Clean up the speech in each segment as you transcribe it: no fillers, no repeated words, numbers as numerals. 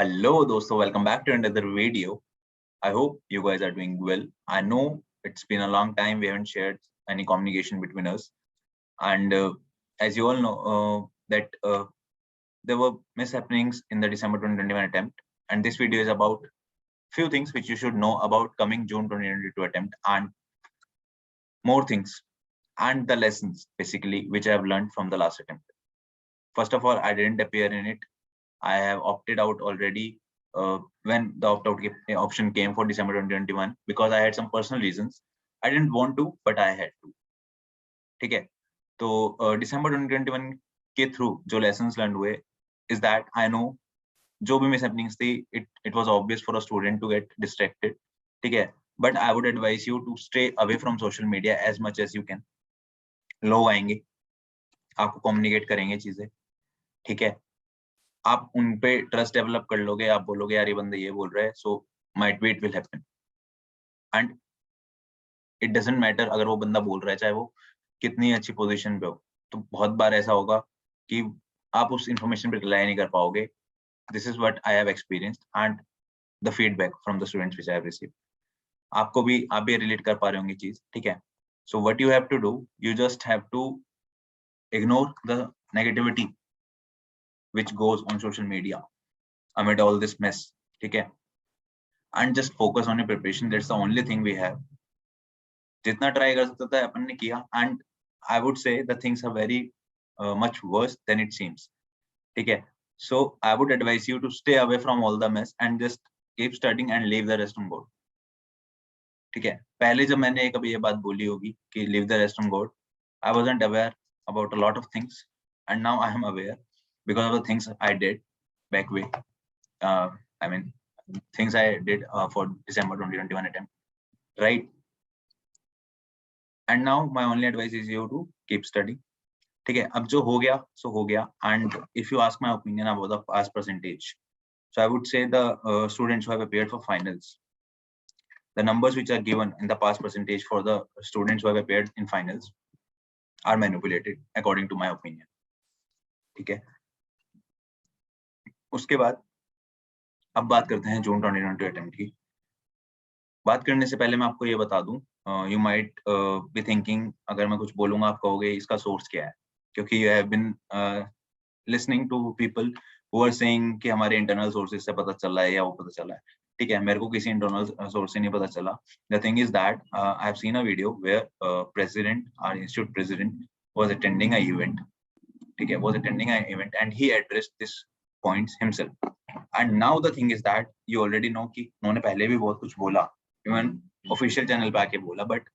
Hello, dosto. Welcome back to another video. I hope you guys are doing well. I know it's been a long time. We haven't shared any communication between us. And as you all know, that there were mishappenings in the December 2021 attempt. And this video is about few things which you should know about coming June 2022 attempt and more things and the lessons basically which I have learned from the last attempt. First of all, I didn't appear in it. I have opted out already when the opt-out option came for December 2021 because I had some personal reasons. I didn't want to, but I had to. ठीक है? तो December 2021 के through जो lessons learned हुए is that I know जो भी mishappenings थी, it was obvious for a student to get distracted. ठीक है? But I would advise you to stay away from social media as much as you can. लोग आएंगे, आपको communicate करेंगे चीजें, ठीक है? आप उन पे ट्रस्ट डेवलप कर लोगे, आप बोलोगे यार ये बंदा ये बोल रहा है, so might be it will happen and it doesn't matter अगर वो बंदा बोल रहा है चाहे वो कितनी अच्छी पोजीशन पे हो, तो बहुत बार ऐसा होगा कि आप उस इंफॉर्मेशन पे रिलाई नहीं कर पाओगे. This is what I have experienced and the feedback from the students which I have received. आप भी रिलेट कर पा रहे होंगे चीज, ठीक है? So what you have to do, you just have to ignore the negativity which goes on social media amid all this mess, ठीक है? And just focus on your preparation. That's the only thing we have. जितना try कर सकता था अपन ने किया, and I would say the things are very much worse than it seems, ठीक है? So I would advise you to stay away from all the mess and just keep studying and leave the rest on God, ठीक है? पहले जब मैंने कभी ये बात बोली होगी कि leave the rest on God, I wasn't aware about a lot of things, and now I am aware because of the things I did back way. I mean, things I did for December 2021 attempt, right? And now my only advice is you to keep studying. ठीक है? अब जो हो गया सो हो गया. And if you ask my opinion about the pass percentage, so I would say the students who have appeared for finals, the numbers which are given in the pass percentage for the students who have appeared in finals are manipulated according to my opinion. ठीक है? उसके बाद अब बात करते हैं जून 2022 attempt की. बात करने से पहले मैं आपको ये बता दूं, यू माइट बी थिंकिंग अगर मैं कुछ बोलूंगा आप कहोगे इसका सोर्स क्या है, क्योंकि you have been listening to people who are saying कि हमारे इंटरनल सोर्सेज से पता चला है या वो पता चला है. ठीक है, मेरे को किसी इंटरनल सोर्स से नहीं पता चला. The thing is that I have seen a video where president our institute president was attending a event, ठीक है, was attending a event and he addressed this points himself. And now the thing is that you already know कि उन्होंने पहले भी बहुत कुछ बोला, even official channel पे आके बोला, बट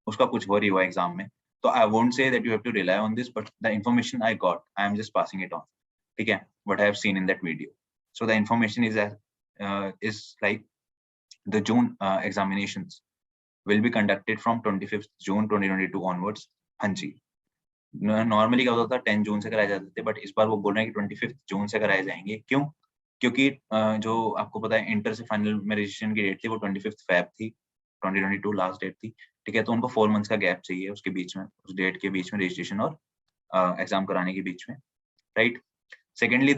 उसका कुछ हो रही हुआ एग्जाम में. तो I won't say that you have to rely on this, but the information I got I am just passing it on, ठीक है, what I have seen in that video. So the information is like the June examinations will be conducted from 25th June 2022 onwards. हाँ जी, normally क्या होता था 10 जून से कराए जाते थे, बट इस बार वो बोल रहे हैं कि 25 जून से कराए जाएंगे. क्यों? क्योंकि जो आपको पता है इंटर से फाइनल में रजिस्ट्रेशन की डेट थी वो 25 फेब थी, 2022 लास्ट डेट थी, ठीक है. तो उनको 4 मंथ्स का गैप चाहिए उसके बीच में, उस डेट के बीच में रजिस्ट्रेशन और एग्जाम कराने के बीच में, right. Secondly,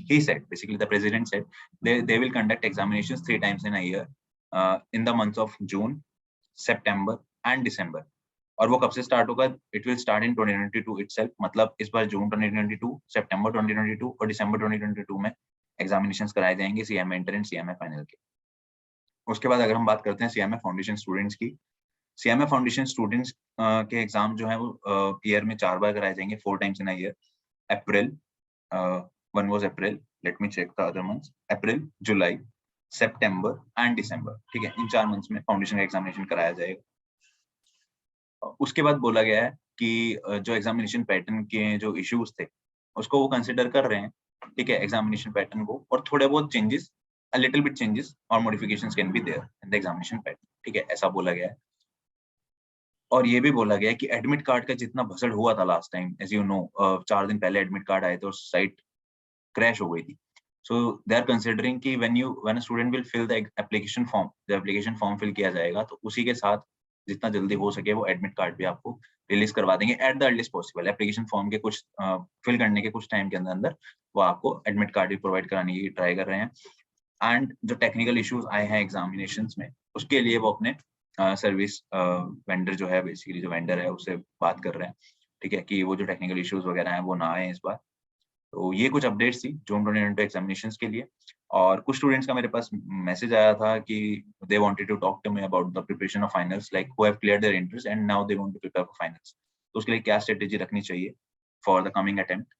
he said, basically the president said, they will conduct examinations 3 times in a year, in the months of June, September and December. और वो कब से स्टार्ट होगा? It will start in 2022 itself. मतलब इस बार जून 2022, सितंबर 2022 और दिसंबर 2022 में एग्जामिनेशंस कराए जाएंगे CMA inter and CMA final के. उसके बाद अगर हम बात करते हैं सीएमए फाउंडेशन स्टूडेंट्स की, सीएमए फाउंडेशन स्टूडेंट्स के एग्जाम जो है वो ईयर में 4 बार कराए जाएंगे, 4 times in a year. April, one was April, let me check the other months, April, July, September and December, ठीक है. इन 4 मंथ्स में फाउंडेशन का एग्जामिनेशन कराया जाएगा. उसके बाद बोला गया है कि जो एग्जामिनेशन पैटर्न के जो इश्यूज थे उसको वो कंसिडर कर रहे हैं, ठीक है, एग्जामिनेशन पैटर्न को, और थोड़े बहुत changes, a little bit changes और modifications can be there in the examination pattern, ठीक है, ऐसा बोला गया है. और ये भी बोला गया है कि एडमिट कार्ड का जितना भसड़ हुआ था last time, as you know, 4 दिन पहले एडमिट कार्ड आए थे और साइट क्रैश हो गई थी. सो दे आर कंसिडरिंग कि when a student will fill the application form, जब एप्लीकेशन फॉर्म फिल किया जाएगा तो उसी के साथ जितना जल्दी हो सके वो एडमिट कार्ड भी आपको रिलीज करवा देंगे at the earliest possible. Application form के कुछ फिल करने के कुछ टाइम के अंदर अंदर वो आपको एडमिट कार्ड भी प्रोवाइड कराने की ट्राई कर रहे हैं। एंड जो टेक्निकल इश्यूज आए हैं एग्जामिनेशंस में, उसके लिए वो अपने सर्विस वेंडर जो है, बेसिकली जो वेंडर है उससे बात कर रहे हैं, ठीक है, कि वो जो टेक्निकल इश्यूज वगैरह हैं वो ना आए इस बार। तो ये कुछ अपडेट्स थी जून 2022 एग्जामिनेशंस के लिए। और कुछ स्टूडेंट्स का मेरे पास मैसेज आया था कि they wanted to talk to me about the preparation of finals, like who have cleared their entrance and now they want to prepare for finals. तो उसके लिए क्या स्ट्रेटेजी रखनी चाहिए फॉर द कमिंग अटेम्प्ट।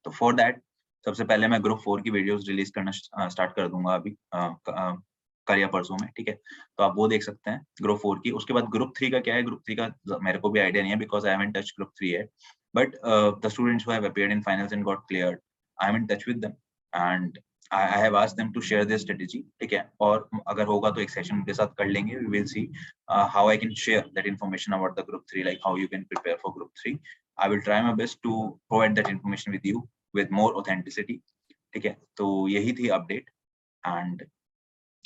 तो फॉर दैट सबसे पहले मैं ग्रुप 4 की वीडियोस रिलीज करना स्टार्ट कर दूंगा अभी कल या परसों में, ठीक है। तो आप वो देख सकते हैं ग्रुप 4 की। उसके बाद ग्रुप 3 का क्या है, ग्रुप 3 का मेरे को भी आइडिया नहीं है because I haven't touched group 3 yet, but the students who have appeared in finals and got cleared, I am in touch with them and I have asked them to share their strategy, ठीक है। और अगर होगा तो एक session उनके साथ कर लेंगे, we will see how I can share that information about the group 3, like how you can prepare for group 3. I will try my best to provide that information with you with more authenticity, ठीक है। तो यही थी update. And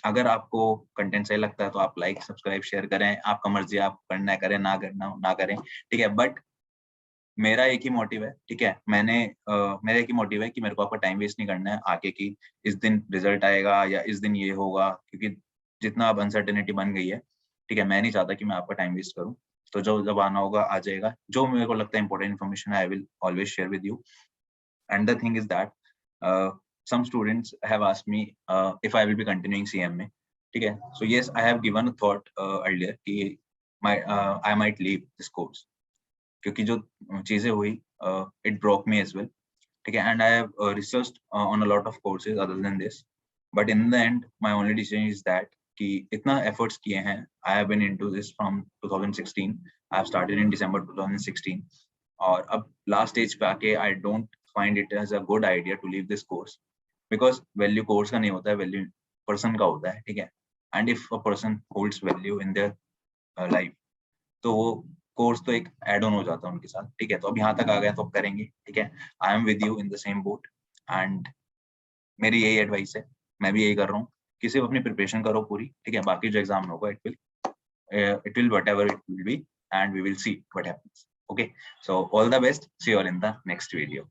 अगर आपको content सही लगता है तो आप लाइक सब्सक्राइब शेयर करें, आपका मर्जी, आप करना है करें, ना करना ना करें, ठीक है। बट मेरा एक ही मोटिव है, ठीक है, मेरा एक ही मोटिव है कि मेरे को आपका टाइम वेस्ट नहीं करना है आगे की इस दिन रिजल्ट आएगा या इस दिन ये होगा, क्योंकि जितना अब अनसर्टेनिटी बन गई है, ठीक है, मैं नहीं चाहता कि मैं आपका टाइम वेस्ट करूं। तो जो जब आना होगा आ जाएगा, जो मेरे को लगता है important information I will always share with you. And the thing is that some students have asked me if I will be continuing CM में, ठीक है। So yes, I have given a thought earlier कि I might leave this course, क्योंकि जो चीजें हुई it broke me as well, ठीक है। And I have researched on a lot of courses other than this, but in the end my only decision is that कि इतना efforts किए हैं, I have been into this from 2016, I have started in December 2016, और अब last stage पे आके I don't find it as a good idea to leave this course, because value course का नहीं होता है, value person का होता है, ठीक है। And if a person holds value in their life, तो वो कोर्स तो एक एड ऑन हो जाता है उनके साथ, ठीक है। तो अब यहाँ तक आ गया तो अब करेंगे, ठीक है। I am with you in the same boat and मेरी यही एडवाइस है, मैं भी यही कर रहा हूँ कि सिर्फ अपनी प्रिपरेशन करो पूरी, ठीक है। बाकी जो एग्जाम होगा it will whatever it will be and we will see what happens, okay. So all the best, see you all in the next video.